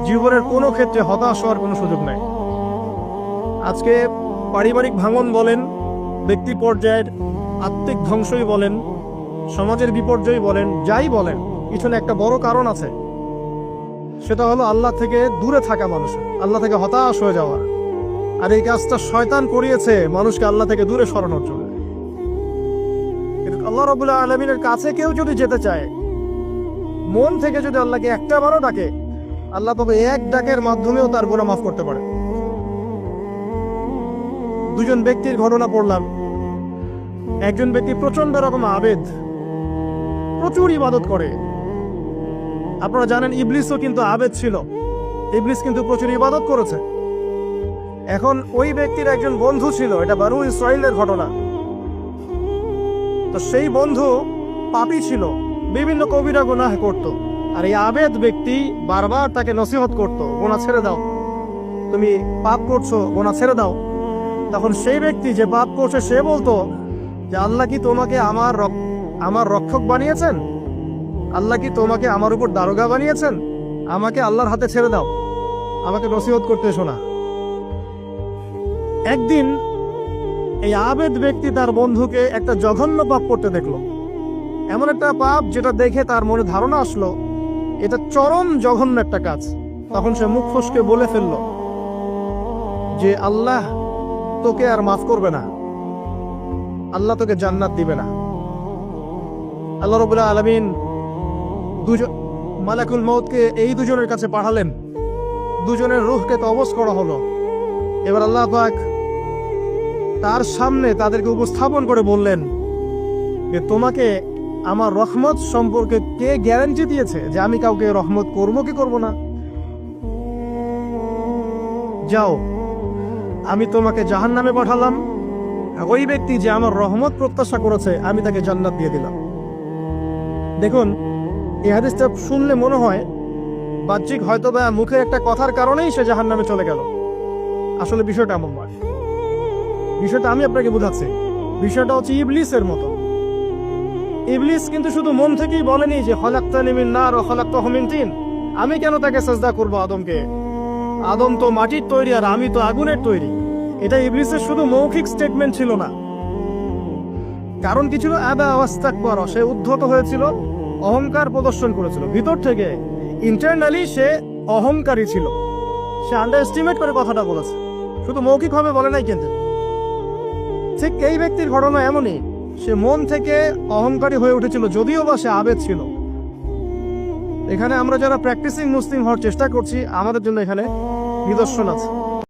জীবনের কোনো ক্ষেত্রে হতাশ হওয়ার কোনো সুযোগ নাই। আজকে পারিবারিক ভাঙন বলেন, ব্যক্তি পর্যায়ের আত্মিক ধ্বংসই বলেন, সমাজের বিপর্যয় বলেন, যাই বলেন, পিছনে একটা বড় কারণ আছে। সেটা হলো আল্লাহ থেকে দূরে থাকা মানুষ, আল্লাহ থেকে হতাশ হয়ে যাওয়া। আর এই কাজটা শয়তান করিয়েছে মানুষকে আল্লাহ থেকে দূরে সরানোর জন্য। আল্লাহ রাব্বুল আলামিনের কাছে কেউ যদি যেতে চায়, মন থেকে যদি আল্লাহকে একটা বারও ডাকে, আল্লাহ তবে এক ডাকের মাধ্যমেও তার গুনাহ মাফ করতে পারে। দুজন ব্যক্তির ঘটনা পড়লাম। একজন ব্যক্তি প্রচন্ড রকম আবেদ, প্রচুর ইবাদত করে। আপনারা জানেন ইবলিসও কিন্তু আবেদ ছিল, ইবলিস কিন্তু প্রচুর ইবাদত করেছে। এখন ওই ব্যক্তির একজন বন্ধু ছিল, এটা বানু ইসরাইলের ঘটনা। তো সেই বন্ধু পাপী ছিল, বিভিন্ন কবিরা গুনাহ করত। আর এই আবেদ ব্যক্তি বারবার তাকে নসিহত করত, গুনাহ ছেড়ে দাও, তুমি পাপ করছো, গুনাহ ছেড়ে দাও। তখন সেই ব্যক্তি যে পাপ করছে সে বলতো যে আল্লাহ কি তোমাকে আমার রক্ষক বানিয়েছেন? আল্লাহ কি তোমাকে আমার উপর দারোগা বানিয়েছেন? আমাকে আল্লাহর হাতে ছেড়ে দাও, আমাকে নসিহত করতে এসো না। একদিন এই আবেদ ব্যক্তি তার বন্ধুকে একটা জঘন্য পাপ করতে দেখলো, এমন একটা পাপ যেটা দেখে তার মনে ধারণা আসলো এটা চরম জঘন্য একটা কাজ। তখন সে মুখ ফসকে বলে ফেললো যে আল্লাহ তোকে আর মাফ করবে না, আল্লাহ তোকে জান্নাত দিবে না। আল্লাহ রাব্বুল আলামিন মালাকুল মউতকে এই দুজনের কাছে পাঠালেন, দুজনের রূহকে কবজ করা হলো। এবার আল্লাহ পাক তার সামনে তাদেরকে উপস্থাপন করে বললেন যে তোমাকে আমার রহমত সম্পর্কে কে গ্যারান্টি দিয়েছে যে আমি কাউকে রহমত করবো কি করব না? যাও, আমি তোমাকে জাহান্নামে পাঠালাম, ওই ব্যক্তি যে আমার রহমত প্রত্যাশা করেছে আমি তাকে জান্নাত দিয়ে দিলাম। দেখুন, এই হাদিসটা শুনলে মনে হয় বাহ্যিক হয়তো বা মুখে একটা কথার কারণেই সে জাহান্নামে চলে গেল। আসলে বিষয়টা এমন নয়। বিষয়টা আমি আপনাকে বোঝাচ্ছি। বিষয়টা হচ্ছে ইবলিসের মতো। ইবলিস কিন্তু শুধু মন থেকেই বলেনি যে খলাকতানি মিন নার ওয়া খলাকতাহু মিন তিন, আমি কেন তাকে সাজদা করব আদমকে? আদম তো মাটির তৈরি আর আমি তো আগুনের তৈরি। এটা ইবলিসের শুধু মৌখিক স্টেটমেন্ট ছিল না, কারণ কি ছিল? আবা ওয়াস্তাকবার, সে উদ্ধত হয়েছিল, অহংকার প্রদর্শন করেছিল। ভিতর থেকে ইন্টারনালি সে অহংকারী ছিল, সে আন্ডারএস্টিমেট করে কথাটা বলেছে, শুধু মৌখিকভাবে বলে নাই। কিন্তু ঠিক এই ব্যক্তির ঘটনা এমনই, সে মন থেকে অহংকারী হয়ে উঠেছিল, যদিও বা সে আবেদ ছিল। এখানে আমরা যারা প্র্যাকটিসিং মুসলিম হওয়ার চেষ্টা করছি, আমাদের জন্য এখানে নিদর্শন আছে।